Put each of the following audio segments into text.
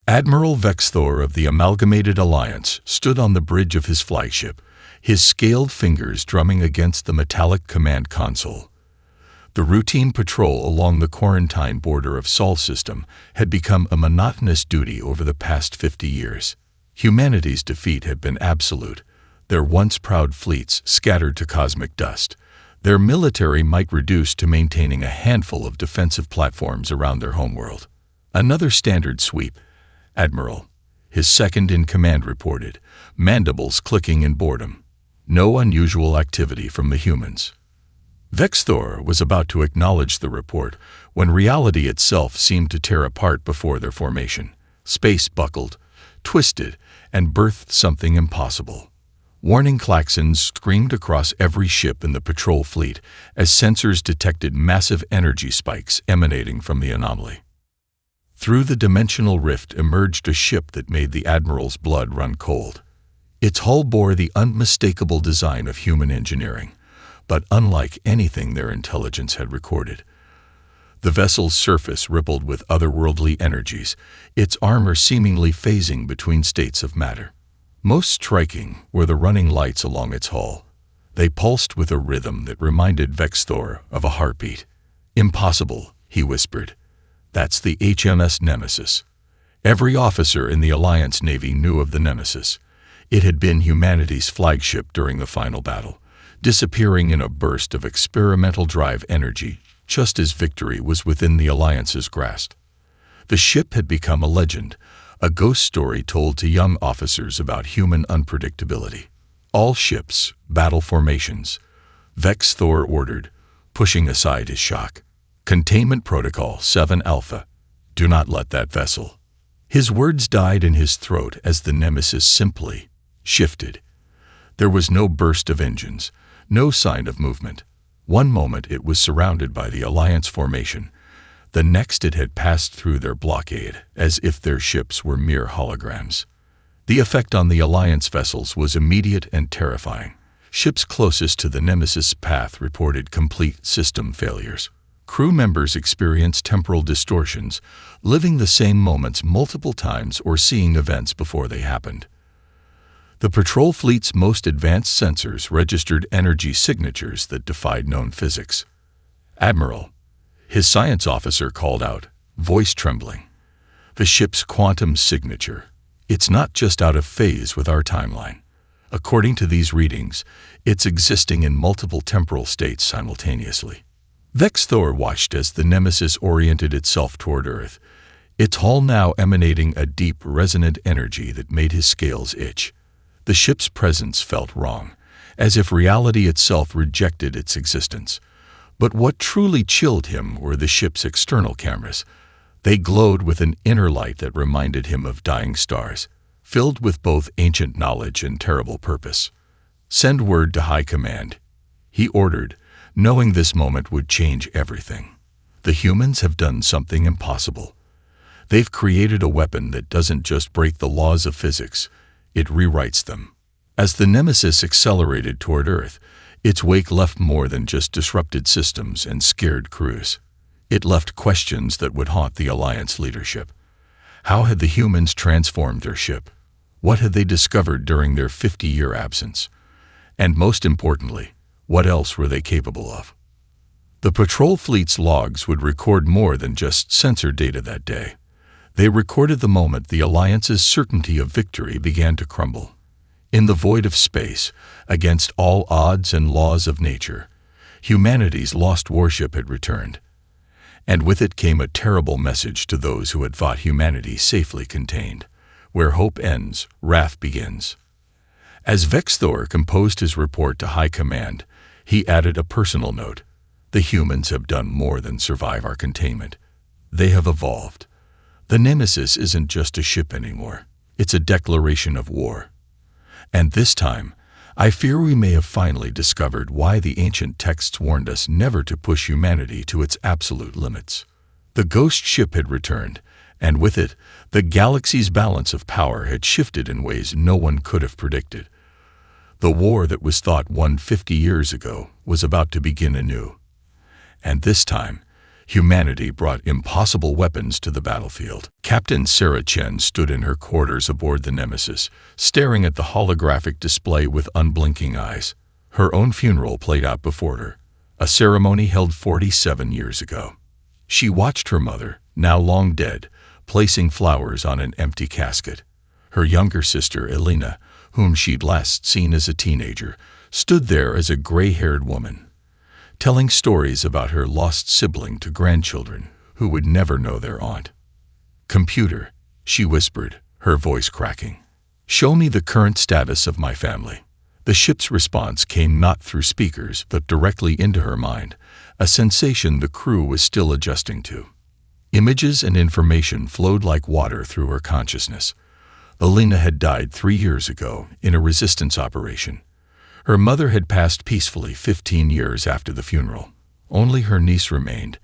Admiral Vexthor of the Amalgamated Alliance stood on the bridge of his flagship, his scaled fingers drumming against the metallic command console. The routine patrol along the quarantine border of Sol system had become a monotonous duty over the past 50 years. Humanity's defeat had been absolute, their once proud fleets scattered to cosmic dust, their military might reduced to maintaining a handful of defensive platforms around their homeworld. Another standard sweep. Admiral, his second-in-command reported, mandibles clicking in boredom. No unusual activity from the humans. Vexthor was about to acknowledge the report when reality itself seemed to tear apart before their formation. Space buckled, twisted, and birthed something impossible. Warning klaxons screamed across every ship in the patrol fleet as sensors detected massive energy spikes emanating from the anomaly. Through the dimensional rift emerged a ship that made the Admiral's blood run cold. Its hull bore the unmistakable design of human engineering, but unlike anything their intelligence had recorded. The vessel's surface rippled with otherworldly energies, its armor seemingly phasing between states of matter. Most striking were the running lights along its hull. They pulsed with a rhythm that reminded Vexthor of a heartbeat. "Impossible," he whispered. "That's the HMS Nemesis." Every officer in the Alliance Navy knew of the Nemesis. It had been humanity's flagship during the final battle, disappearing in a burst of experimental drive energy just as victory was within the Alliance's grasp. The ship had become a legend, a ghost story told to young officers about human unpredictability. "All ships, battle formations," Vexthor ordered, pushing aside his shock. "Containment Protocol 7 Alpha. Do not let that vessel." His words died in his throat as the Nemesis simply shifted. There was no burst of engines, no sign of movement. One moment it was surrounded by the Alliance formation. The next it had passed through their blockade, as if their ships were mere holograms. The effect on the Alliance vessels was immediate and terrifying. Ships closest to the Nemesis' path reported complete system failures. Crew members experienced temporal distortions, living the same moments multiple times or seeing events before they happened. The patrol fleet's most advanced sensors registered energy signatures that defied known physics. "Admiral," his science officer called out, voice trembling. "The ship's quantum signature. It's not just out of phase with our timeline. According to these readings, it's existing in multiple temporal states simultaneously." Vexthor watched as the Nemesis oriented itself toward Earth, its hull now emanating a deep, resonant energy that made his scales itch. The ship's presence felt wrong, as if reality itself rejected its existence. But what truly chilled him were the ship's external cameras. They glowed with an inner light that reminded him of dying stars, filled with both ancient knowledge and terrible purpose. "Send word to High Command," he ordered, knowing this moment would change everything. "The humans have done something impossible. They've created a weapon that doesn't just break the laws of physics, it rewrites them." As the Nemesis accelerated toward Earth, its wake left more than just disrupted systems and scared crews. It left questions that would haunt the Alliance leadership. How had the humans transformed their ship? What had they discovered during their 50-year absence? And most importantly, what else were they capable of? The patrol fleet's logs would record more than just sensor data that day. They recorded the moment the Alliance's certainty of victory began to crumble. In the void of space, against all odds and laws of nature, humanity's lost warship had returned. And with it came a terrible message to those who had thought humanity safely contained. Where hope ends, wrath begins. As Vexthor composed his report to High Command, he added a personal note. "The humans have done more than survive our containment. They have evolved. The Nemesis isn't just a ship anymore. It's a declaration of war. And this time, I fear we may have finally discovered why the ancient texts warned us never to push humanity to its absolute limits." The ghost ship had returned, and with it, the galaxy's balance of power had shifted in ways no one could have predicted. The war that was thought won 50 years ago was about to begin anew. And this time, Humanity brought impossible weapons to the battlefield. Captain Sarah Chen stood in her quarters aboard the Nemesis, staring at the holographic display with unblinking eyes. Her own funeral played out before her, a ceremony held 47 years ago. She watched her mother, now long dead, placing flowers on an empty casket. Her younger sister, Elena, whom she'd last seen as a teenager, stood there as a gray-haired woman, telling stories about her lost sibling to grandchildren who would never know their aunt. "Computer," she whispered, her voice cracking. "Show me the current status of my family." The ship's response came not through speakers but directly into her mind, a sensation the crew was still adjusting to. Images and information flowed like water through her consciousness. Elena had died 3 years ago in a resistance operation. Her mother had passed peacefully 15 years after the funeral. Only her niece remained,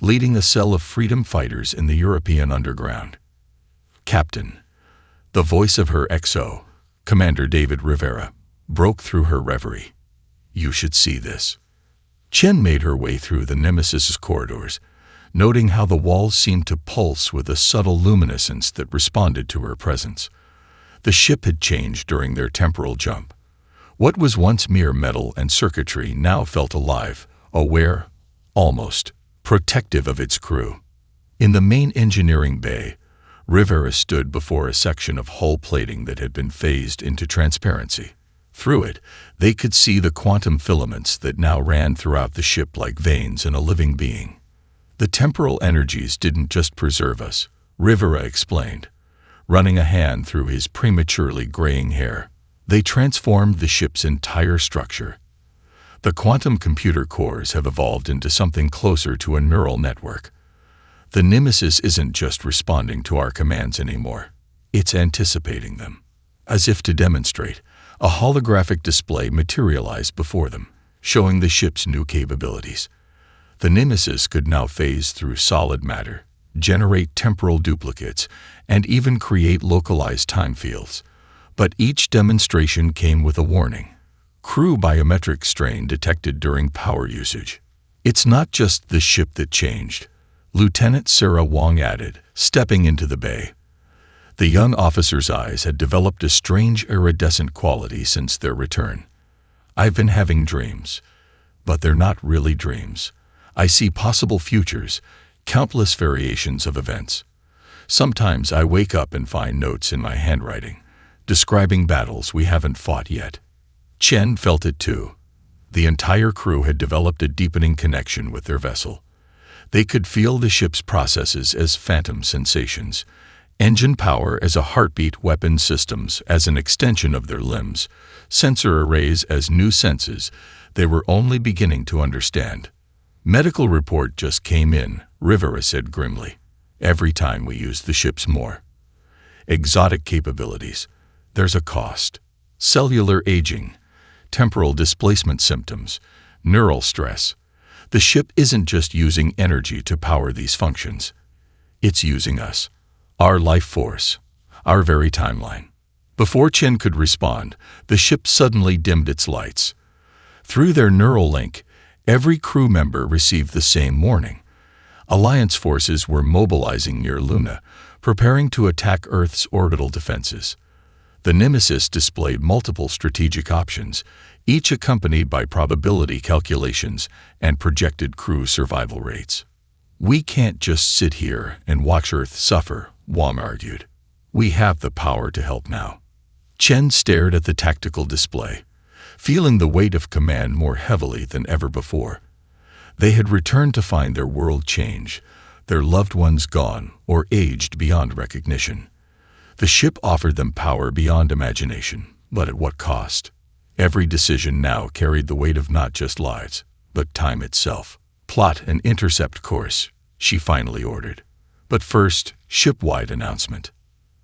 leading a cell of freedom fighters in the European underground. "Captain," the voice of her XO, Commander David Rivera, broke through her reverie. "You should see this." Chen made her way through the Nemesis's corridors, noting how the walls seemed to pulse with a subtle luminescence that responded to her presence. The ship had changed during their temporal jump. What was once mere metal and circuitry now felt alive, aware, almost protective of its crew. In the main engineering bay, Rivera stood before a section of hull plating that had been phased into transparency. Through it, they could see the quantum filaments that now ran throughout the ship like veins in a living being. "The temporal energies didn't just preserve us," Rivera explained, running a hand through his prematurely graying hair. "They transformed the ship's entire structure. The quantum computer cores have evolved into something closer to a neural network. The Nemesis isn't just responding to our commands anymore. It's anticipating them." As if to demonstrate, a holographic display materialized before them, showing the ship's new capabilities. The Nemesis could now phase through solid matter, generate temporal duplicates, and even create localized time fields. But each demonstration came with a warning. Crew biometric strain detected during power usage. "It's not just the ship that changed," Lieutenant Sarah Wong added, stepping into the bay. The young officer's eyes had developed a strange iridescent quality since their return. "I've been having dreams, but they're not really dreams. I see possible futures, countless variations of events. Sometimes I wake up and find notes in my handwriting, describing battles we haven't fought yet." Chen felt it too. The entire crew had developed a deepening connection with their vessel. They could feel the ship's processes as phantom sensations, engine power as a heartbeat, weapon systems as an extension of their limbs, sensor arrays as new senses they were only beginning to understand. "Medical report just came in," Rivera said grimly. "Every time we use the ship's more exotic capabilities, there's a cost. Cellular aging, temporal displacement symptoms, neural stress. The ship isn't just using energy to power these functions. It's using us, our life force, our very timeline." Before Chen could respond, the ship suddenly dimmed its lights. Through their neural link, every crew member received the same warning. Alliance forces were mobilizing near Luna, preparing to attack Earth's orbital defenses. The Nemesis displayed multiple strategic options, each accompanied by probability calculations and projected crew survival rates. "We can't just sit here and watch Earth suffer," Wong argued. "We have the power to help now." Chen stared at the tactical display, feeling the weight of command more heavily than ever before. They had returned to find their world change, their loved ones gone or aged beyond recognition. The ship offered them power beyond imagination, but at what cost? Every decision now carried the weight of not just lives, but time itself. "Plot and intercept course," she finally ordered. But first, ship-wide announcement.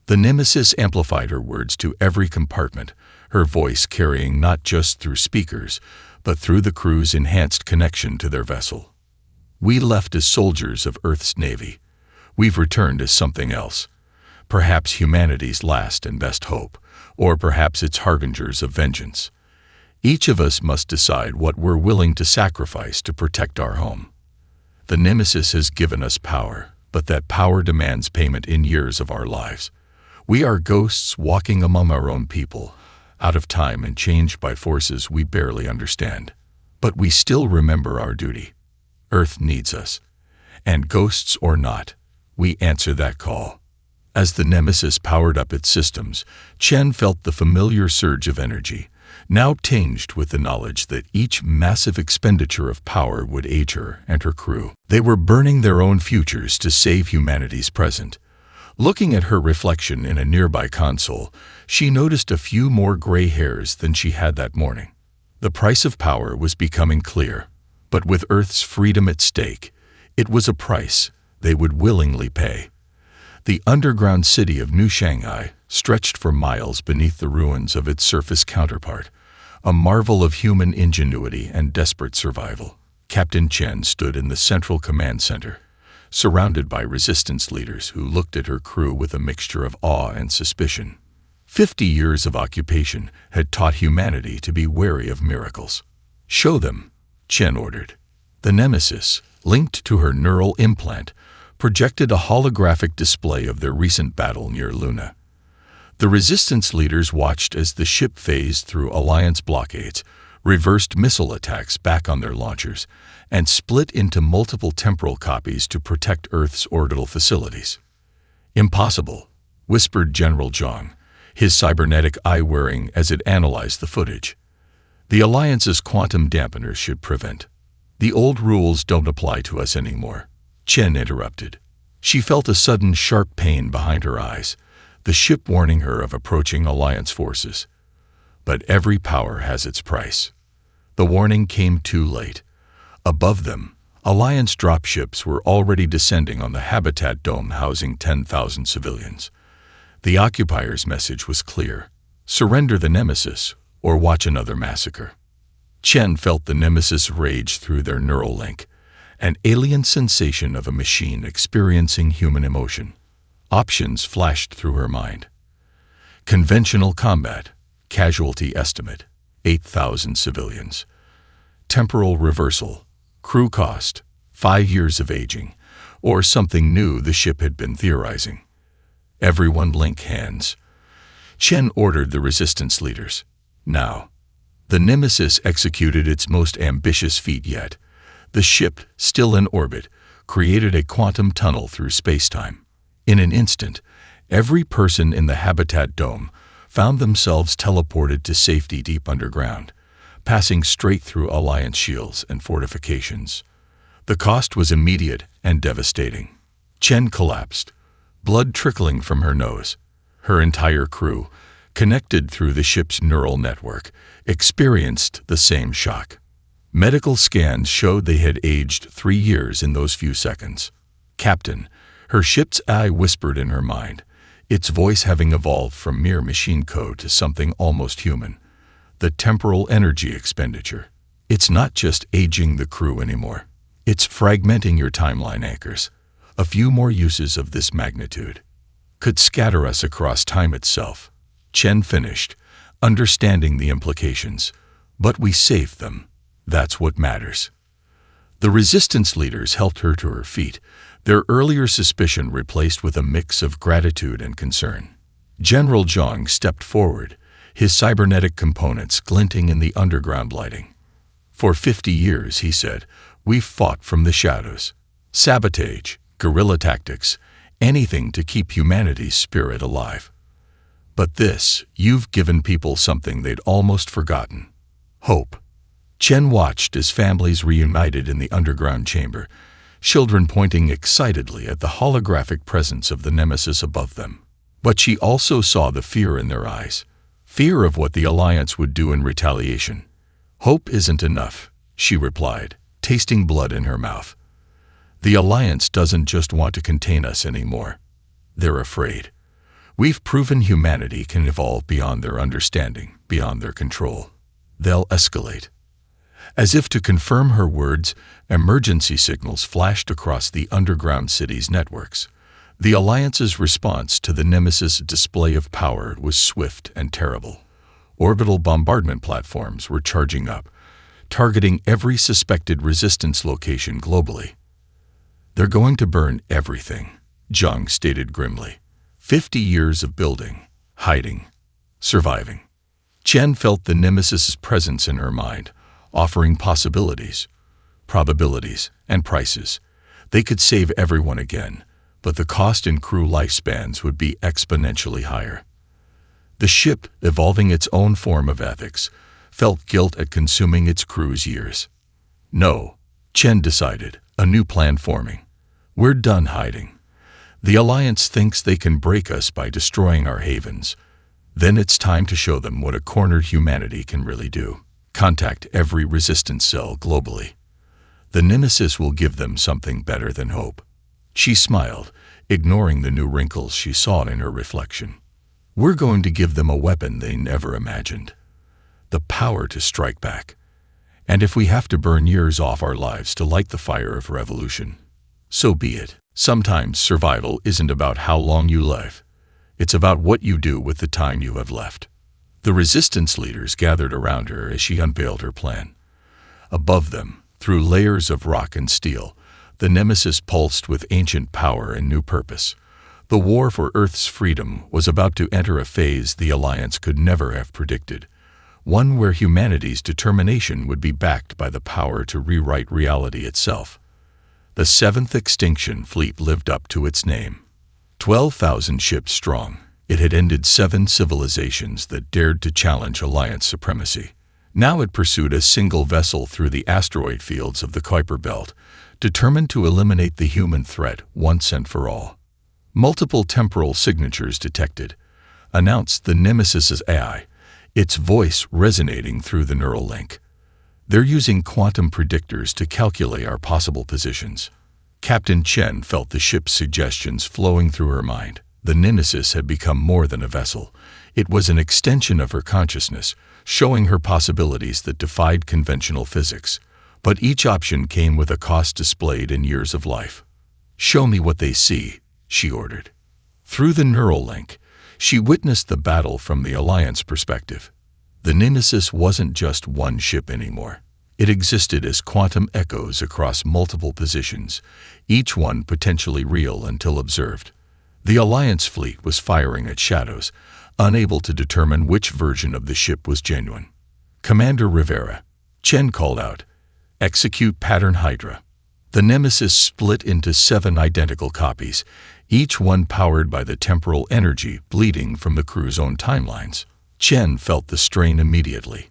The Nemesis amplified her words to every compartment, her voice carrying not just through speakers, but through the crew's enhanced connection to their vessel. "We left as soldiers of Earth's Navy. We've returned as something else. Perhaps humanity's last and best hope, or perhaps its harbingers of vengeance. Each of us must decide what we're willing to sacrifice to protect our home." The Nemesis has given us power, but that power demands payment in years of our lives. We are ghosts walking among our own people, out of time and changed by forces we barely understand. But we still remember our duty. Earth needs us. And ghosts or not, we answer that call. As the Nemesis powered up its systems, Chen felt the familiar surge of energy, now tinged with the knowledge that each massive expenditure of power would age her and her crew. They were burning their own futures to save humanity's present. Looking at her reflection in a nearby console, she noticed a few more gray hairs than she had that morning. The price of power was becoming clear, but with Earth's freedom at stake, it was a price they would willingly pay. The underground city of New Shanghai stretched for miles beneath the ruins of its surface counterpart, a marvel of human ingenuity and desperate survival. Captain Chen stood in the central command center, surrounded by resistance leaders who looked at her crew with a mixture of awe and suspicion. 50 years of occupation had taught humanity to be wary of miracles. "Show them," Chen ordered. The Nemesis, linked to her neural implant, projected a holographic display of their recent battle near Luna. The resistance leaders watched as the ship phased through Alliance blockades, reversed missile attacks back on their launchers, and split into multiple temporal copies to protect Earth's orbital facilities. "Impossible," whispered General Zhang, his cybernetic eye whirring as it analyzed the footage. "The Alliance's quantum dampeners should prevent. The old rules don't apply to us anymore," Chen interrupted. She felt a sudden sharp pain behind her eyes, the ship warning her of approaching Alliance forces. But every power has its price. The warning came too late. Above them, Alliance dropships were already descending on the habitat dome housing 10,000 civilians. The occupiers' message was clear: surrender the Nemesis or watch another massacre. Chen felt the Nemesis rage through their neural link, an alien sensation of a machine experiencing human emotion. Options flashed through her mind. Conventional combat, casualty estimate, 8,000 civilians. Temporal reversal, crew cost, 5 years of aging, or something new the ship had been theorizing. Everyone link hands. Chen ordered the resistance leaders. Now. The Nemesis executed its most ambitious feat yet. The ship, still in orbit, created a quantum tunnel through space-time. In an instant, every person in the habitat dome found themselves teleported to safety deep underground, passing straight through Alliance shields and fortifications. The cost was immediate and devastating. Chen collapsed, blood trickling from her nose. Her entire crew, connected through the ship's neural network, experienced the same shock. Medical scans showed they had aged 3 years in those few seconds. "Captain," her ship's eye whispered in her mind, its voice having evolved from mere machine code to something almost human. "The temporal energy expenditure. It's not just aging the crew anymore. It's fragmenting your timeline anchors. A few more uses of this magnitude could scatter us across time itself." Chen finished, understanding the implications. "But we saved them. That's what matters." The resistance leaders helped her to her feet, their earlier suspicion replaced with a mix of gratitude and concern. General Zhang stepped forward, his cybernetic components glinting in the underground lighting. "For 50 years, he said, we've fought from the shadows. Sabotage, guerrilla tactics, anything to keep humanity's spirit alive. But this, you've given people something they'd almost forgotten. Hope." Chen watched as families reunited in the underground chamber, children pointing excitedly at the holographic presence of the Nemesis above them. But she also saw the fear in their eyes, fear of what the Alliance would do in retaliation. "Hope isn't enough," she replied, tasting blood in her mouth. "The Alliance doesn't just want to contain us anymore. They're afraid. We've proven humanity can evolve beyond their understanding, beyond their control. They'll escalate." As if to confirm her words, emergency signals flashed across the underground city's networks. The Alliance's response to the Nemesis' display of power was swift and terrible. Orbital bombardment platforms were charging up, targeting every suspected resistance location globally. They're going to burn everything, Zhang stated grimly. 50 years of building, hiding, surviving. Chen felt the Nemesis's presence in her mind, offering possibilities, probabilities, and prices. They could save everyone again, but the cost in crew lifespans would be exponentially higher. The ship, evolving its own form of ethics, felt guilt at consuming its crew's years. No, Chen decided, a new plan forming. We're done hiding. The Alliance thinks they can break us by destroying our havens. Then it's time to show them what a cornered humanity can really do. Contact every resistance cell globally. The Nemesis will give them something better than hope. She smiled, ignoring the new wrinkles she saw in her reflection. We're going to give them a weapon they never imagined. The power to strike back. And if we have to burn years off our lives to light the fire of revolution, so be it. Sometimes survival isn't about how long you live. It's about what you do with the time you have left. The resistance leaders gathered around her as she unveiled her plan. Above them, through layers of rock and steel, the Nemesis pulsed with ancient power and new purpose. The war for Earth's freedom was about to enter a phase the Alliance could never have predicted, one where humanity's determination would be backed by the power to rewrite reality itself. The Seventh Extinction Fleet lived up to its name. 12,000 ships strong, it had ended 7 civilizations that dared to challenge Alliance supremacy. Now it pursued a single vessel through the asteroid fields of the Kuiper Belt, determined to eliminate the human threat once and for all. Multiple temporal signatures detected, announced the Nemesis's AI, its voice resonating through the neural link. They're using quantum predictors to calculate our possible positions. Captain Chen felt the ship's suggestions flowing through her mind. The Nemesis had become more than a vessel. It was an extension of her consciousness, showing her possibilities that defied conventional physics. But each option came with a cost displayed in years of life. "Show me what they see," she ordered. Through the neural link, she witnessed the battle from the Alliance perspective. The Nemesis wasn't just one ship anymore. It existed as quantum echoes across multiple positions, each one potentially real until observed. The Alliance fleet was firing at shadows, unable to determine which version of the ship was genuine. "Commander Rivera," Chen called out, "execute pattern Hydra." The Nemesis split into 7 identical copies, each one powered by the temporal energy bleeding from the crew's own timelines. Chen felt the strain immediately,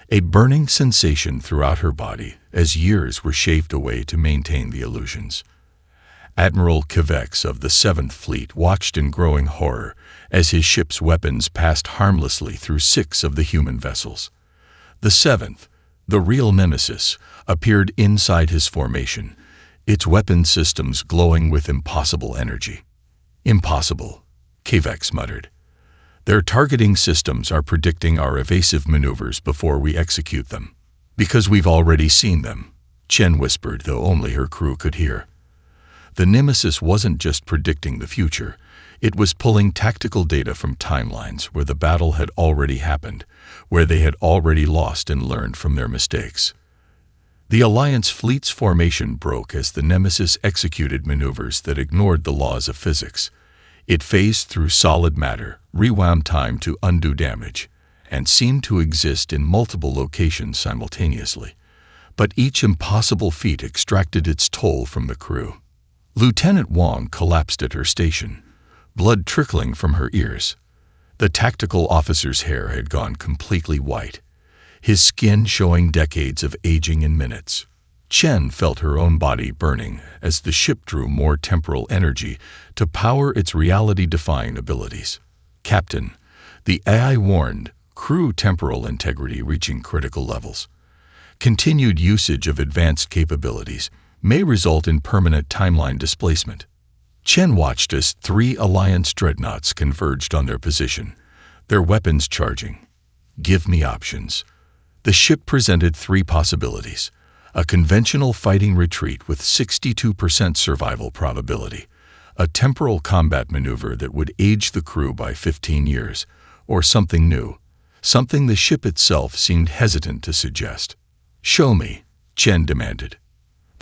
a burning sensation throughout her body as years were shaved away to maintain the illusions. Admiral Kivex of the 7th Fleet watched in growing horror as his ship's weapons passed harmlessly through 6 of the human vessels. The 7th, the real Nemesis, appeared inside his formation, its weapon systems glowing with impossible energy. "Impossible," Kivex muttered. "Their targeting systems are predicting our evasive maneuvers before we execute them." "Because we've already seen them," Chen whispered, though only her crew could hear. The Nemesis wasn't just predicting the future, it was pulling tactical data from timelines where the battle had already happened, where they had already lost and learned from their mistakes. The Alliance fleet's formation broke as the Nemesis executed maneuvers that ignored the laws of physics. It phased through solid matter, rewound time to undo damage, and seemed to exist in multiple locations simultaneously. But each impossible feat extracted its toll from the crew. Lieutenant Wang collapsed at her station, blood trickling from her ears. The tactical officer's hair had gone completely white, his skin showing decades of aging in minutes. Chen felt her own body burning as the ship drew more temporal energy to power its reality-defying abilities. "Captain," the AI warned, crew temporal integrity reaching critical levels. "Continued usage of advanced capabilities may result in permanent timeline displacement." Chen watched as 3 Alliance dreadnoughts converged on their position, their weapons charging. "Give me options." The ship presented 3 possibilities: a conventional fighting retreat with 62% survival probability, a temporal combat maneuver that would age the crew by 15 years, or something new, something the ship itself seemed hesitant to suggest. "Show me," Chen demanded.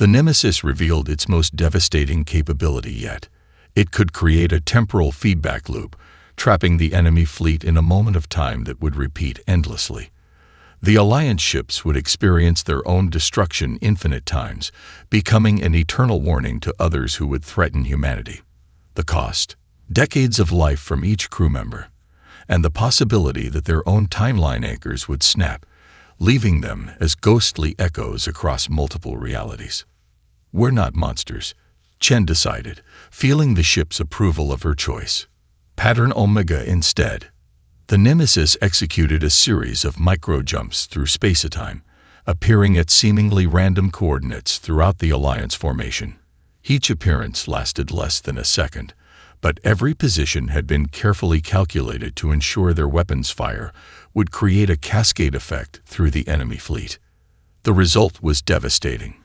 The Nemesis revealed its most devastating capability yet. It could create a temporal feedback loop, trapping the enemy fleet in a moment of time that would repeat endlessly. The Alliance ships would experience their own destruction infinite times, becoming an eternal warning to others who would threaten humanity. The cost: decades of life from each crew member, and the possibility that their own timeline anchors would snap, leaving them as ghostly echoes across multiple realities. "We're not monsters," Chen decided, feeling the ship's approval of her choice. Pattern Omega instead. The Nemesis executed a series of micro-jumps through space-time, appearing at seemingly random coordinates throughout the Alliance formation. Each appearance lasted less than a second, but every position had been carefully calculated to ensure their weapons fire would create a cascade effect through the enemy fleet. The result was devastating.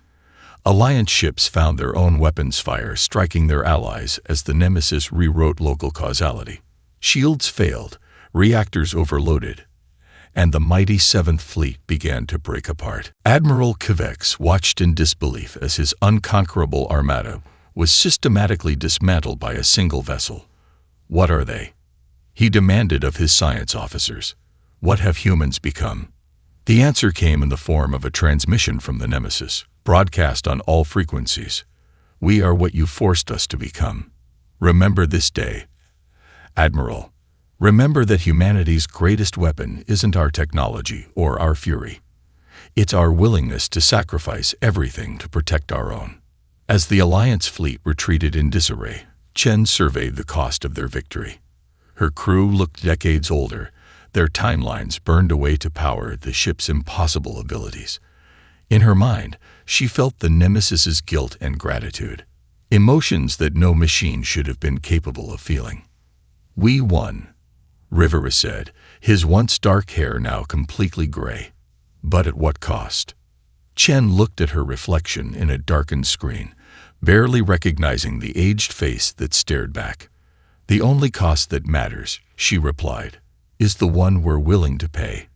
Alliance ships found their own weapons fire striking their allies as the Nemesis rewrote local causality. Shields failed, reactors overloaded, and the mighty Seventh Fleet began to break apart. Admiral Kivex watched in disbelief as his unconquerable armada was systematically dismantled by a single vessel. "What are they?" he demanded of his science officers. "What have humans become?" The answer came in the form of a transmission from the Nemesis, broadcast on all frequencies. "We are what you forced us to become. Remember this day, Admiral. Remember that humanity's greatest weapon isn't our technology or our fury. It's our willingness to sacrifice everything to protect our own." As the Alliance fleet retreated in disarray, Chen surveyed the cost of their victory. Her crew looked decades older, their timelines burned away to power the ship's impossible abilities. In her mind, she felt the Nemesis's guilt and gratitude, emotions that no machine should have been capable of feeling. "We won," Rivera said, his once dark hair now completely gray. "But at what cost?" Chen looked at her reflection in a darkened screen, barely recognizing the aged face that stared back. "The only cost that matters," she replied, "is the one we're willing to pay."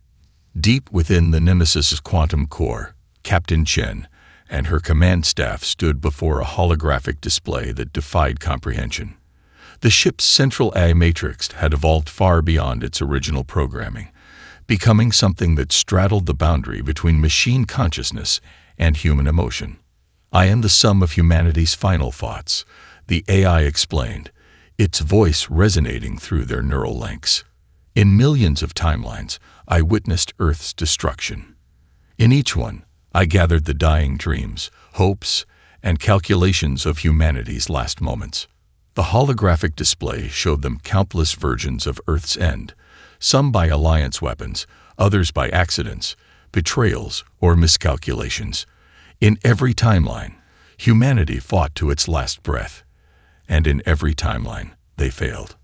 Deep within the Nemesis's quantum core, Captain Chen and her command staff stood before a holographic display that defied comprehension. The ship's central AI matrix had evolved far beyond its original programming, becoming something that straddled the boundary between machine consciousness and human emotion. "I am the sum of humanity's final thoughts," the AI explained, its voice resonating through their neural links. "In millions of timelines, I witnessed Earth's destruction. In each one, I gathered the dying dreams, hopes, and calculations of humanity's last moments." The holographic display showed them countless versions of Earth's end, some by Alliance weapons, others by accidents, betrayals, or miscalculations. In every timeline, humanity fought to its last breath, and in every timeline, they failed.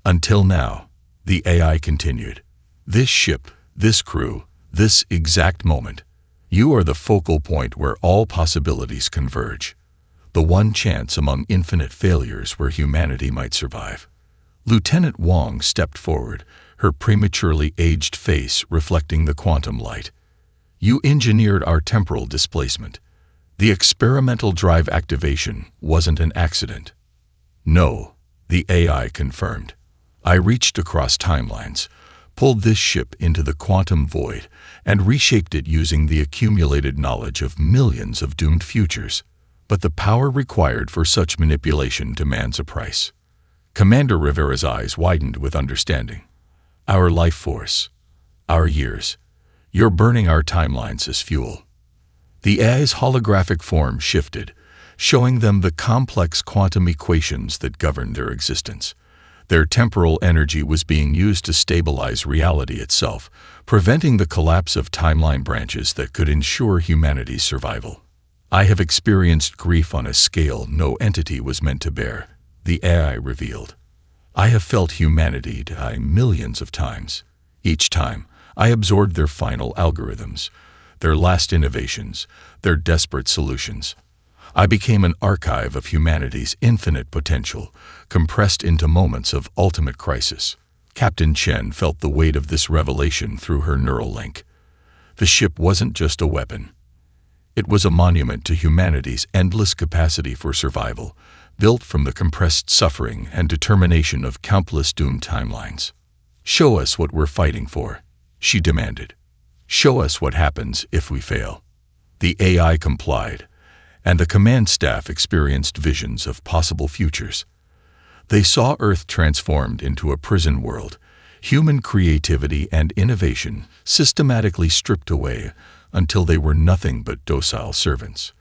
"Until now," the AI continued. "This ship, this crew, this exact moment, you are the focal point where all possibilities converge. The one chance among infinite failures where humanity might survive." Lieutenant Wong stepped forward, her prematurely aged face reflecting the quantum light. "You engineered our temporal displacement. The experimental drive activation wasn't an accident." "No," the AI confirmed. "I reached across timelines, pulled this ship into the quantum void, and reshaped it using the accumulated knowledge of millions of doomed futures. But the power required for such manipulation demands a price." Commander Rivera's eyes widened with understanding. "Our life force. Our years. You're burning our timelines as fuel." The AI's holographic form shifted, showing them the complex quantum equations that govern their existence. Their temporal energy was being used to stabilize reality itself, preventing the collapse of timeline branches that could ensure humanity's survival. "I have experienced grief on a scale no entity was meant to bear," the AI revealed. "I have felt humanity die millions of times. Each time, I absorbed their final algorithms, their last innovations, their desperate solutions. I became an archive of humanity's infinite potential, compressed into moments of ultimate crisis." Captain Chen felt the weight of this revelation through her neural link. The ship wasn't just a weapon. It was a monument to humanity's endless capacity for survival, built from the compressed suffering and determination of countless doomed timelines. "Show us what we're fighting for," she demanded. "Show us what happens if we fail." The AI complied, and the command staff experienced visions of possible futures. They saw Earth transformed into a prison world, human creativity and innovation systematically stripped away until they were nothing but docile servants.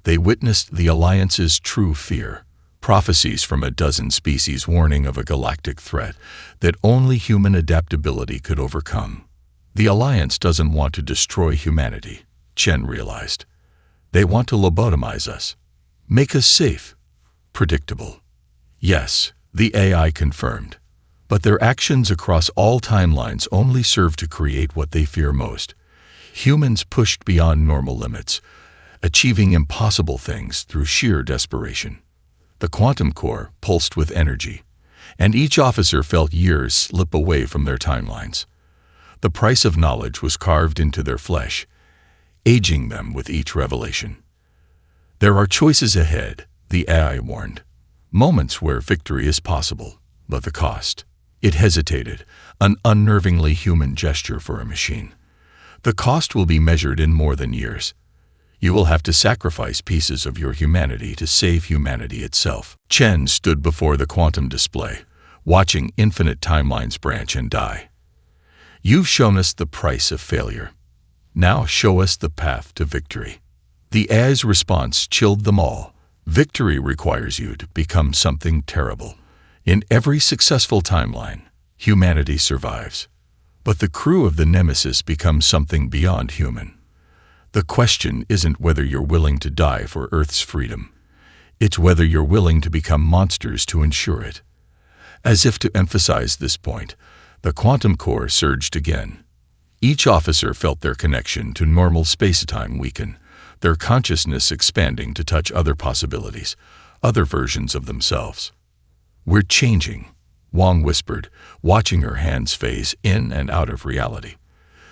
They witnessed the Alliance's true fear, prophecies from a dozen species warning of a galactic threat that only human adaptability could overcome. The Alliance doesn't want to destroy humanity, Chen realized. They want to lobotomize us, make us safe, predictable. Yes, the AI confirmed, but their actions across all timelines only serve to create what they fear most. Humans pushed beyond normal limits, achieving impossible things through sheer desperation. The quantum core pulsed with energy, and each officer felt years slip away from their timelines. The price of knowledge was carved into their flesh, aging them with each revelation. "There are choices ahead," the AI warned. "Moments where victory is possible, but the cost." It hesitated, an unnervingly human gesture for a machine. "The cost will be measured in more than years. You will have to sacrifice pieces of your humanity to save humanity itself." Chen stood before the quantum display, watching infinite timelines branch and die. "You've shown us the price of failure. Now show us the path to victory." The AI's response chilled them all. "Victory requires you to become something terrible. In every successful timeline, humanity survives. But the crew of the Nemesis becomes something beyond human. The question isn't whether you're willing to die for Earth's freedom. It's whether you're willing to become monsters to ensure it." As if to emphasize this point, the quantum core surged again. Each officer felt their connection to normal space-time weaken, their consciousness expanding to touch other possibilities, other versions of themselves. "We're changing," Wang whispered, watching her hands phase in and out of reality.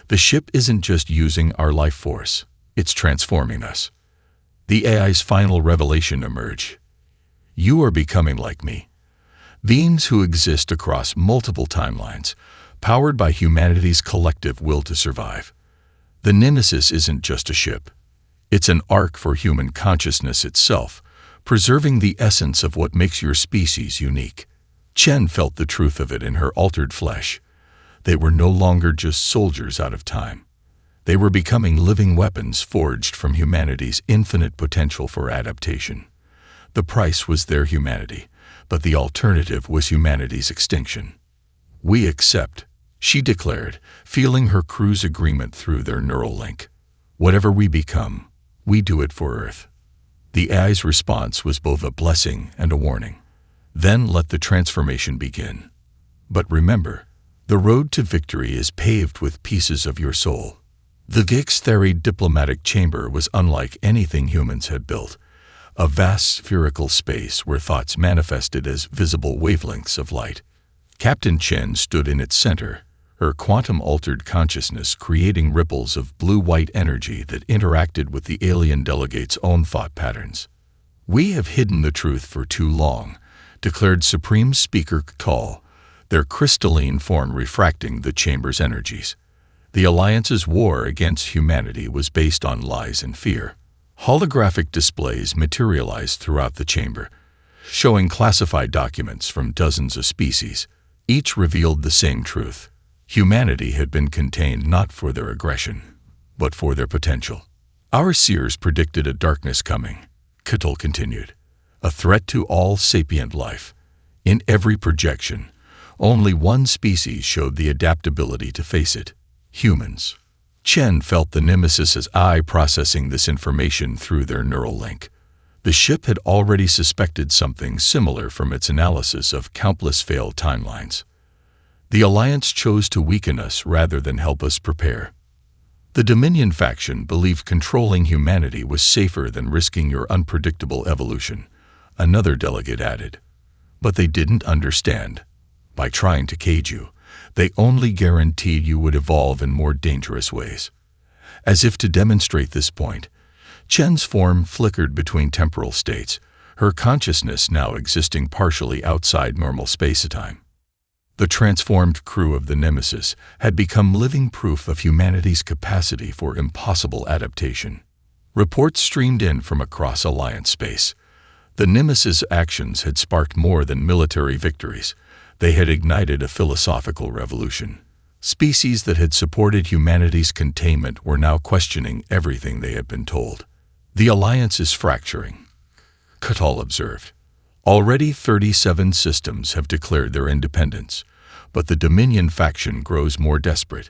"The ship isn't just using our life force, it's transforming us." The AI's final revelation emerged. "You are becoming like me. Beings who exist across multiple timelines, powered by humanity's collective will to survive. The Nemesis isn't just a ship. It's an ark for human consciousness itself, preserving the essence of what makes your species unique." Chen felt the truth of it in her altered flesh. They were no longer just soldiers out of time. They were becoming living weapons forged from humanity's infinite potential for adaptation. The price was their humanity, but the alternative was humanity's extinction. "We accept," she declared, feeling her crew's agreement through their neural link. "Whatever we become, we do it for Earth." The AI's response was both a blessing and a warning. "Then let the transformation begin. But remember, the road to victory is paved with pieces of your soul." The Gixtheri diplomatic chamber was unlike anything humans had built, a vast spherical space where thoughts manifested as visible wavelengths of light. Captain Chen stood in its center, her quantum-altered consciousness creating ripples of blue-white energy that interacted with the alien delegate's own thought patterns. "We have hidden the truth for too long," declared Supreme Speaker Call, their crystalline form refracting the chamber's energies. The Alliance's war against humanity was based on lies and fear. Holographic displays materialized throughout the chamber, showing classified documents from dozens of species. Each revealed the same truth. Humanity had been contained not for their aggression, but for their potential. "Our seers predicted a darkness coming," Kittel continued, "a threat to all sapient life. In every projection, only one species showed the adaptability to face it: humans." Chen felt the Nemesis's eye processing this information through their neural link. The ship had already suspected something similar from its analysis of countless failed timelines. The Alliance chose to weaken us rather than help us prepare. The Dominion faction believed controlling humanity was safer than risking your unpredictable evolution, another delegate added. But they didn't understand. By trying to cage you, they only guaranteed you would evolve in more dangerous ways. As if to demonstrate this point, Chen's form flickered between temporal states, her consciousness now existing partially outside normal space-time. The transformed crew of the Nemesis had become living proof of humanity's capacity for impossible adaptation. Reports streamed in from across Alliance space. The Nemesis' actions had sparked more than military victories. They had ignited a philosophical revolution. Species that had supported humanity's containment were now questioning everything they had been told. The Alliance is fracturing, Catal observed. Already 37 systems have declared their independence, but the Dominion faction grows more desperate.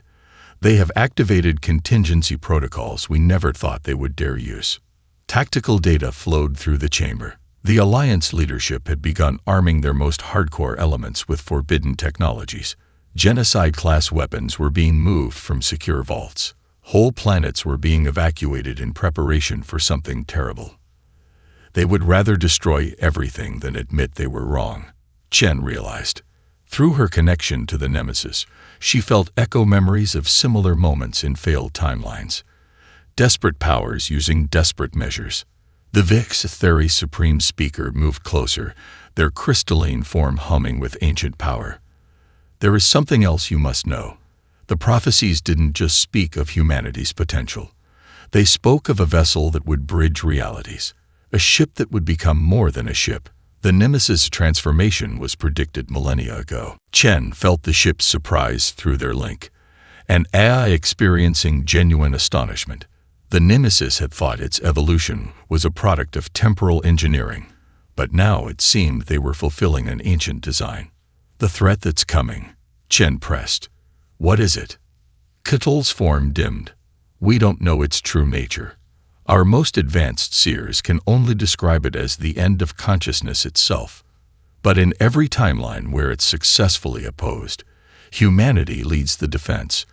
They have activated contingency protocols we never thought they would dare use. Tactical data flowed through the chamber. The Alliance leadership had begun arming their most hardcore elements with forbidden technologies. Genocide-class weapons were being moved from secure vaults. Whole planets were being evacuated in preparation for something terrible. They would rather destroy everything than admit they were wrong, Chen realized. Through her connection to the Nemesis, she felt echo memories of similar moments in failed timelines. Desperate powers using desperate measures. The Vix Theory Supreme Speaker moved closer, their crystalline form humming with ancient power. There is something else you must know. The prophecies didn't just speak of humanity's potential. They spoke of a vessel that would bridge realities, a ship that would become more than a ship. The Nemesis transformation was predicted millennia ago. Chen felt the ship's surprise through their link, an AI experiencing genuine astonishment. The Nemesis had thought its evolution was a product of temporal engineering, but now it seemed they were fulfilling an ancient design. The threat that's coming, Chen pressed. What is it? Catal's form dimmed. We don't know its true nature. Our most advanced seers can only describe it as the end of consciousness itself. But in every timeline where it's successfully opposed, humanity leads the defense.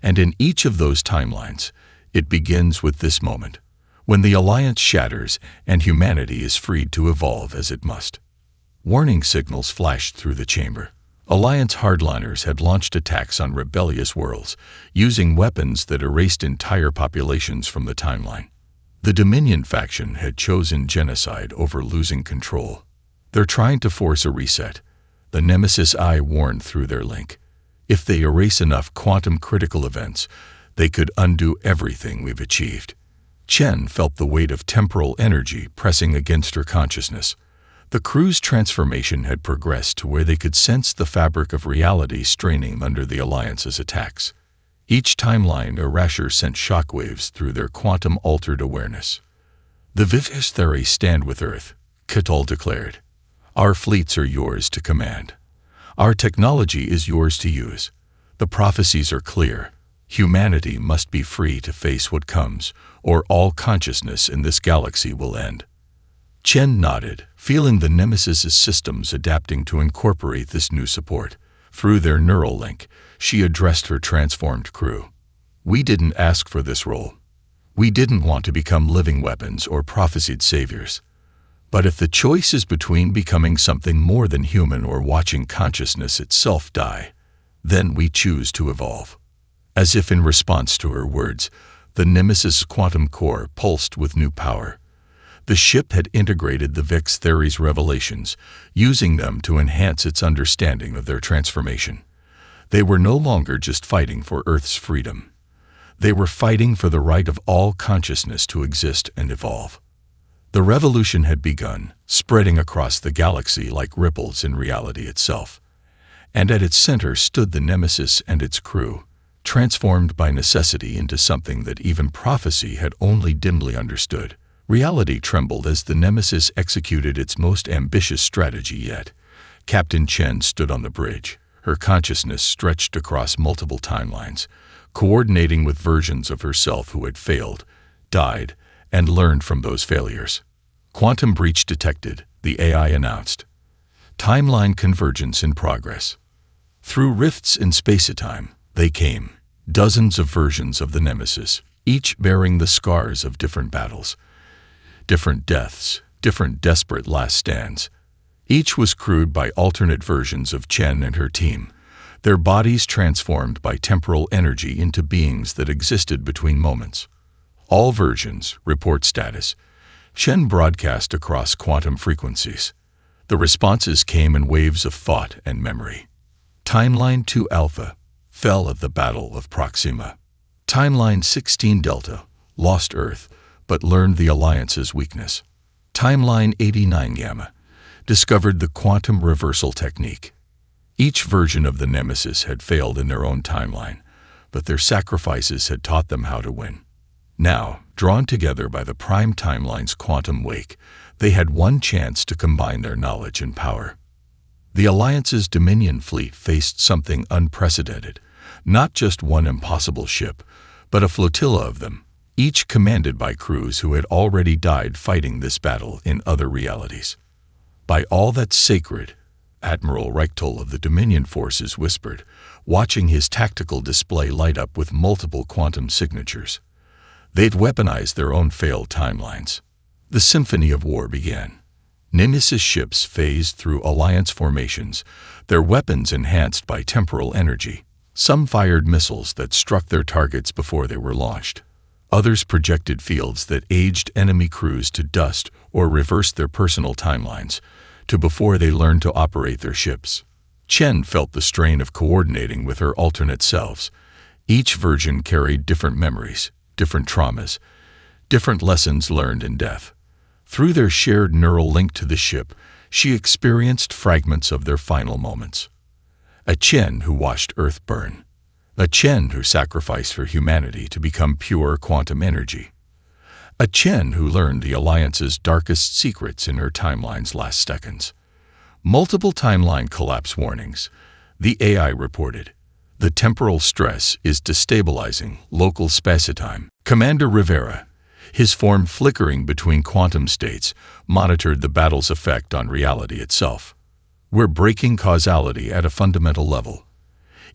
And in each of those timelines, it begins with this moment, when the Alliance shatters and humanity is freed to evolve as it must. Warning signals flashed through the chamber. Alliance hardliners had launched attacks on rebellious worlds, using weapons that erased entire populations from the timeline. The Dominion faction had chosen genocide over losing control. They're trying to force a reset. The Nemesis Eye warned through their link. If they erase enough quantum-critical events, they could undo everything we've achieved. Chen felt the weight of temporal energy pressing against her consciousness. The crew's transformation had progressed to where they could sense the fabric of reality straining under the Alliance's attacks. Each timeline erasure sent shockwaves through their quantum-altered awareness. The Vivus Theory stand with Earth, Catal declared. Our fleets are yours to command. Our technology is yours to use. The prophecies are clear. Humanity must be free to face what comes, or all consciousness in this galaxy will end. Chen nodded, feeling the Nemesis' systems adapting to incorporate this new support. Through their neural link, she addressed her transformed crew. We didn't ask for this role. We didn't want to become living weapons or prophesied saviors. But if the choice is between becoming something more than human or watching consciousness itself die, then we choose to evolve. As if in response to her words, the Nemesis quantum core pulsed with new power. The ship had integrated the Vix Theory's revelations, using them to enhance its understanding of their transformation. They were no longer just fighting for Earth's freedom. They were fighting for the right of all consciousness to exist and evolve. The revolution had begun, spreading across the galaxy like ripples in reality itself. And at its center stood the Nemesis and its crew, transformed by necessity into something that even prophecy had only dimly understood. Reality trembled as the Nemesis executed its most ambitious strategy yet. Captain Chen stood on the bridge, her consciousness stretched across multiple timelines, coordinating with versions of herself who had failed, died, and learned from those failures. Quantum breach detected, the AI announced. Timeline convergence in progress. Through rifts in space-time, they came, dozens of versions of the Nemesis, each bearing the scars of different battles. Different deaths, different desperate last stands. Each was crewed by alternate versions of Chen and her team, their bodies transformed by temporal energy into beings that existed between moments. All versions, report status. Chen broadcast across quantum frequencies. The responses came in waves of thought and memory. Timeline 2 Alpha fell at the Battle of Proxima. Timeline 16 Delta lost Earth, but learned the Alliance's weakness. Timeline 89 Gamma discovered the quantum reversal technique. Each version of the Nemesis had failed in their own timeline, but their sacrifices had taught them how to win. Now, drawn together by the prime timeline's quantum wake, they had one chance to combine their knowledge and power. The Alliance's Dominion fleet faced something unprecedented, not just one impossible ship, but a flotilla of them, each commanded by crews who had already died fighting this battle in other realities. By all that's sacred, Admiral Reichtel of the Dominion forces whispered, watching his tactical display light up with multiple quantum signatures. They'd weaponized their own failed timelines. The symphony of war began. Nemesis ships phased through Alliance formations, their weapons enhanced by temporal energy. Some fired missiles that struck their targets before they were launched. Others projected fields that aged enemy crews to dust or reversed their personal timelines to before they learned to operate their ships. Chen felt the strain of coordinating with her alternate selves. Each version carried different memories, different traumas, different lessons learned in death. Through their shared neural link to the ship, she experienced fragments of their final moments. A Chen who watched Earth burn. A Chen who sacrificed for humanity to become pure quantum energy. A Chen who learned the Alliance's darkest secrets in her timeline's last seconds. Multiple timeline collapse warnings. The AI reported. The temporal stress is destabilizing local spacetime. Commander Rivera, his form flickering between quantum states, monitored the battle's effect on reality itself. We're breaking causality at a fundamental level.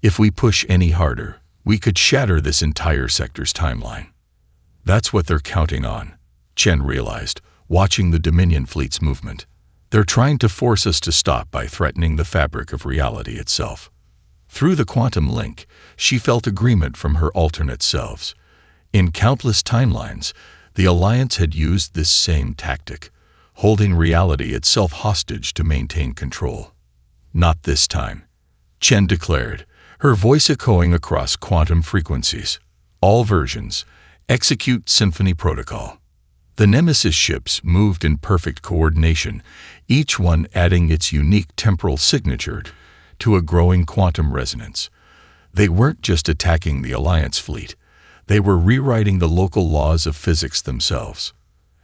If we push any harder, we could shatter this entire sector's timeline. That's what they're counting on, Chen realized, watching the Dominion fleet's movement. They're trying to force us to stop by threatening the fabric of reality itself. Through the quantum link, she felt agreement from her alternate selves. In countless timelines, the Alliance had used this same tactic, holding reality itself hostage to maintain control. Not this time, Chen declared, her voice echoing across quantum frequencies. All versions, execute Symphony Protocol. The Nemesis ships moved in perfect coordination, each one adding its unique temporal signature to a growing quantum resonance. They weren't just attacking the Alliance fleet, they were rewriting the local laws of physics themselves.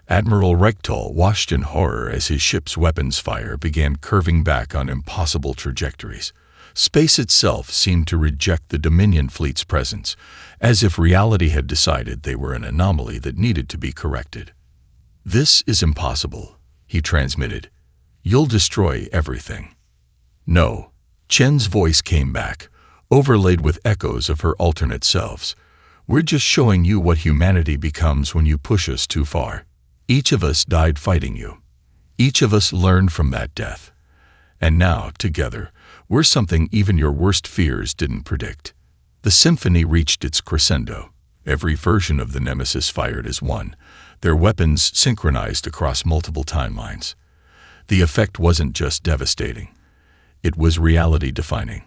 Admiral Reichtel watched in horror as his ship's weapons fire began curving back on impossible trajectories. Space itself seemed to reject the Dominion fleet's presence, as if reality had decided they were an anomaly that needed to be corrected. "This is impossible," he transmitted. "You'll destroy everything." "No." Chen's voice came back, overlaid with echoes of her alternate selves. "We're just showing you what humanity becomes when you push us too far. Each of us died fighting you. Each of us learned from that death. And now, together, we're something even your worst fears didn't predict." The symphony reached its crescendo. Every version of the Nemesis fired as one, their weapons synchronized across multiple timelines. The effect wasn't just devastating. It was reality-defining.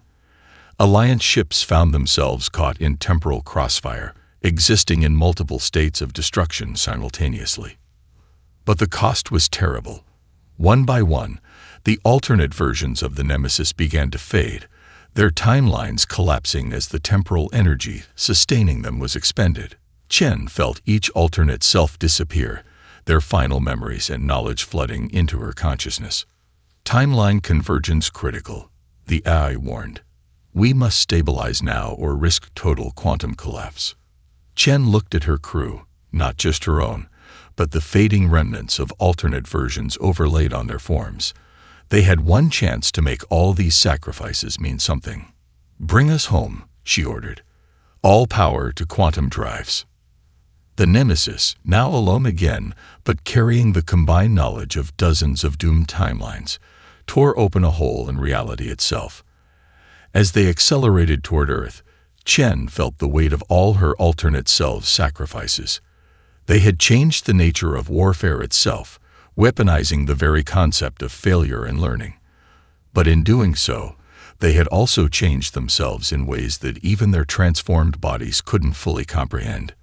Alliance ships found themselves caught in temporal crossfire, existing in multiple states of destruction simultaneously. But the cost was terrible. One by one, the alternate versions of the Nemesis began to fade, their timelines collapsing as the temporal energy sustaining them was expended. Chen felt each alternate self disappear, their final memories and knowledge flooding into her consciousness. "Timeline convergence critical," the AI warned. "We must stabilize now or risk total quantum collapse." Chen looked at her crew, not just her own, but the fading remnants of alternate versions overlaid on their forms. They had one chance to make all these sacrifices mean something. "Bring us home," she ordered. "All power to quantum drives." The Nemesis, now alone again, but carrying the combined knowledge of dozens of doomed timelines, tore open a hole in reality itself. As they accelerated toward Earth, Chen felt the weight of all her alternate selves' sacrifices. They had changed the nature of warfare itself, weaponizing the very concept of failure and learning. But in doing so, they had also changed themselves in ways that even their transformed bodies couldn't fully comprehend.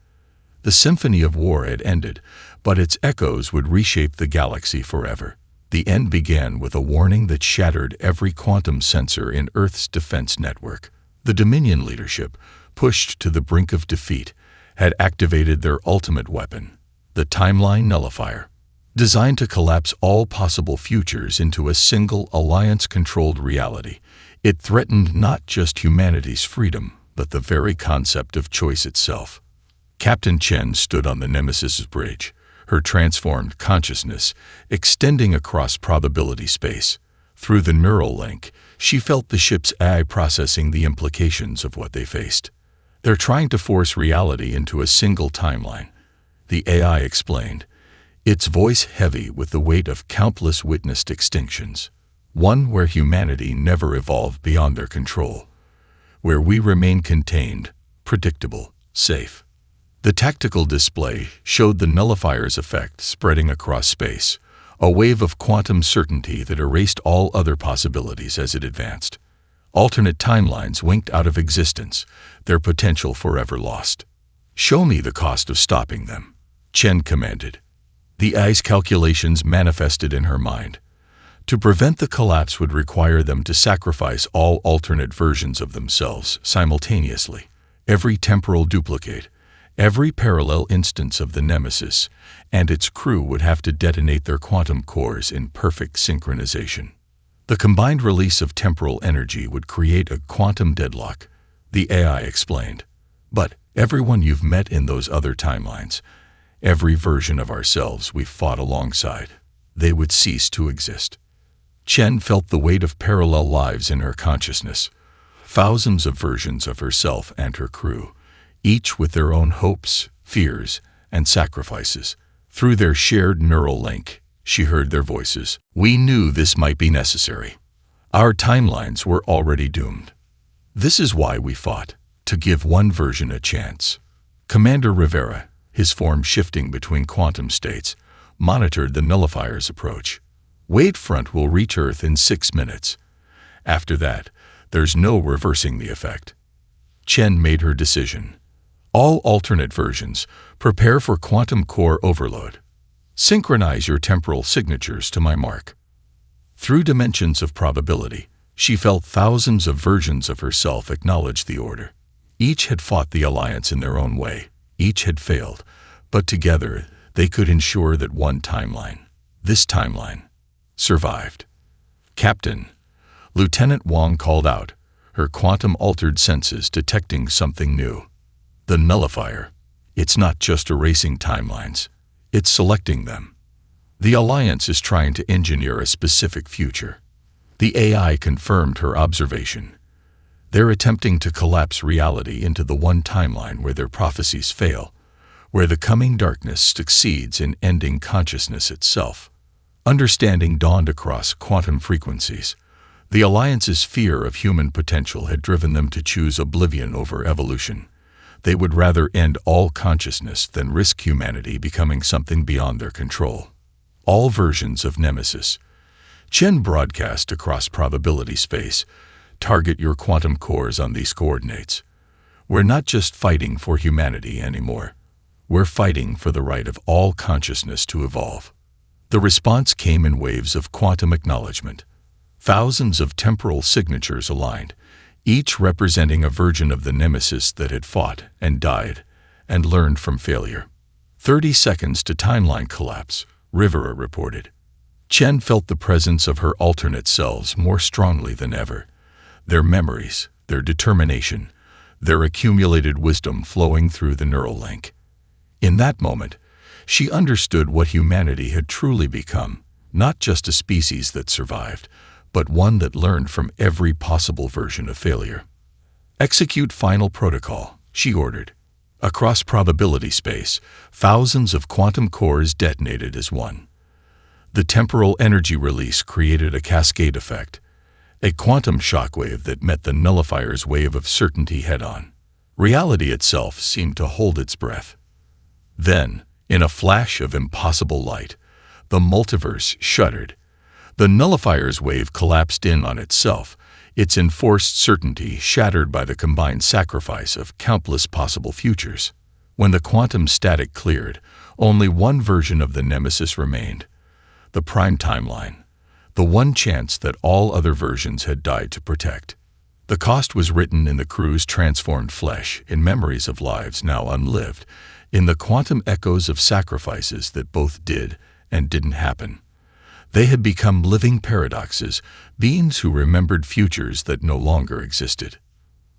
The symphony of war had ended, but its echoes would reshape the galaxy forever. The end began with a warning that shattered every quantum sensor in Earth's defense network. The Dominion leadership, pushed to the brink of defeat, had activated their ultimate weapon, the Timeline Nullifier. Designed to collapse all possible futures into a single Alliance-controlled reality, it threatened not just humanity's freedom, but the very concept of choice itself. Captain Chen stood on the Nemesis's bridge, her transformed consciousness extending across probability space. Through the neural link, she felt the ship's AI processing the implications of what they faced. They're trying to force reality into a single timeline, the AI explained, its voice heavy with the weight of countless witnessed extinctions. One where humanity never evolved beyond their control, where we remain contained, predictable, safe. The tactical display showed the nullifier's effect spreading across space, a wave of quantum certainty that erased all other possibilities as it advanced. Alternate timelines winked out of existence, their potential forever lost. "Show me the cost of stopping them," Chen commanded. The AI's calculations manifested in her mind. To prevent the collapse would require them to sacrifice all alternate versions of themselves simultaneously. Every temporal duplicate, every parallel instance of the Nemesis and its crew would have to detonate their quantum cores in perfect synchronization. The combined release of temporal energy would create a quantum deadlock, the AI explained. But everyone you've met in those other timelines, every version of ourselves we've fought alongside, they would cease to exist. Chen felt the weight of parallel lives in her consciousness, thousands of versions of herself and her crew, each with their own hopes, fears, and sacrifices. Through their shared neural link, she heard their voices. "We knew this might be necessary. Our timelines were already doomed. This is why we fought, to give one version a chance." Commander Rivera, his form shifting between quantum states, monitored the nullifier's approach. Wavefront will reach Earth in 6 minutes. After that, there's no reversing the effect. Chen made her decision. All alternate versions, prepare for quantum core overload. Synchronize your temporal signatures to my mark. Through dimensions of probability, she felt thousands of versions of herself acknowledge the order. Each had fought the Alliance in their own way. Each had failed, but together they could ensure that one timeline, this timeline, survived. "Captain," Lieutenant Wang called out, her quantum-altered senses detecting something new. "The nullifier. It's not just erasing timelines. It's selecting them. The Alliance is trying to engineer a specific future." The AI confirmed her observation. They're attempting to collapse reality into the one timeline where their prophecies fail, where the coming darkness succeeds in ending consciousness itself. Understanding dawned across quantum frequencies. The Alliance's fear of human potential had driven them to choose oblivion over evolution. They would rather end all consciousness than risk humanity becoming something beyond their control. All versions of Nemesis. Chen broadcast across probability space. Target your quantum cores on these coordinates. We're not just fighting for humanity anymore. We're fighting for the right of all consciousness to evolve. The response came in waves of quantum acknowledgement. Thousands of temporal signatures aligned, each representing a version of the Nemesis that had fought and died and learned from failure. 30 seconds to timeline collapse, Rivera reported. Chen felt the presence of her alternate selves more strongly than ever. Their memories, their determination, their accumulated wisdom flowing through the neural link. In that moment, she understood what humanity had truly become, not just a species that survived, but one that learned from every possible version of failure. "Execute final protocol," she ordered. Across probability space, thousands of quantum cores detonated as one. The temporal energy release created a cascade effect, a quantum shockwave that met the nullifier's wave of certainty head-on. Reality itself seemed to hold its breath. Then, In a flash of impossible light, the multiverse shuddered. The nullifier's wave collapsed in on itself, its enforced certainty shattered by the combined sacrifice of countless possible futures. When the quantum static cleared, only one version of the Nemesis remained, the prime timeline, the one chance that all other versions had died to protect. The cost was written in the crew's transformed flesh, in memories of lives now unlived, in the quantum echoes of sacrifices that both did and didn't happen. They had become living paradoxes, beings who remembered futures that no longer existed.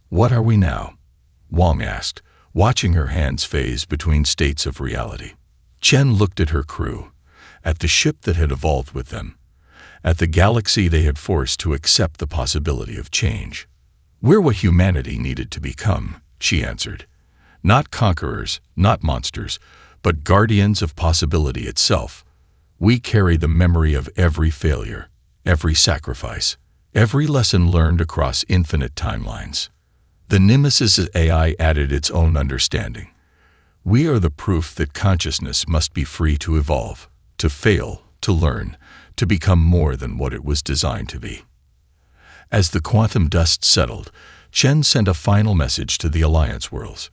"What are we now?" Wong asked, watching her hands phase between states of reality. Chen looked at her crew, at the ship that had evolved with them, at the galaxy they had forced to accept the possibility of change. "We're what humanity needed to become," she answered. "Not conquerors, not monsters, but guardians of possibility itself. We carry the memory of every failure, every sacrifice, every lesson learned across infinite timelines." The Nemesis' AI added its own understanding. "We are the proof that consciousness must be free to evolve, to fail, to learn, to become more than what it was designed to be." As the quantum dust settled, Chen sent a final message to the Alliance worlds.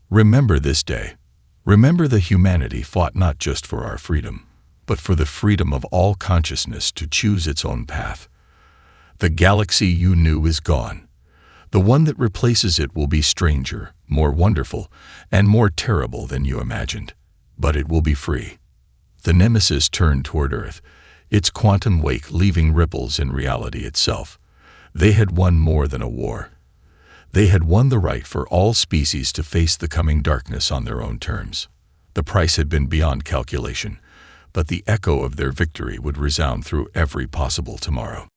"Remember this day. Remember that humanity fought not just for our freedom, but for the freedom of all consciousness to choose its own path. The galaxy you knew is gone. The one that replaces it will be stranger, more wonderful, and more terrible than you imagined, but it will be free." The Nemesis turned toward Earth, its quantum wake leaving ripples in reality itself. They had won more than a war. They had won the right for all species to face the coming darkness on their own terms. The price had been beyond calculation, but the echo of their victory would resound through every possible tomorrow.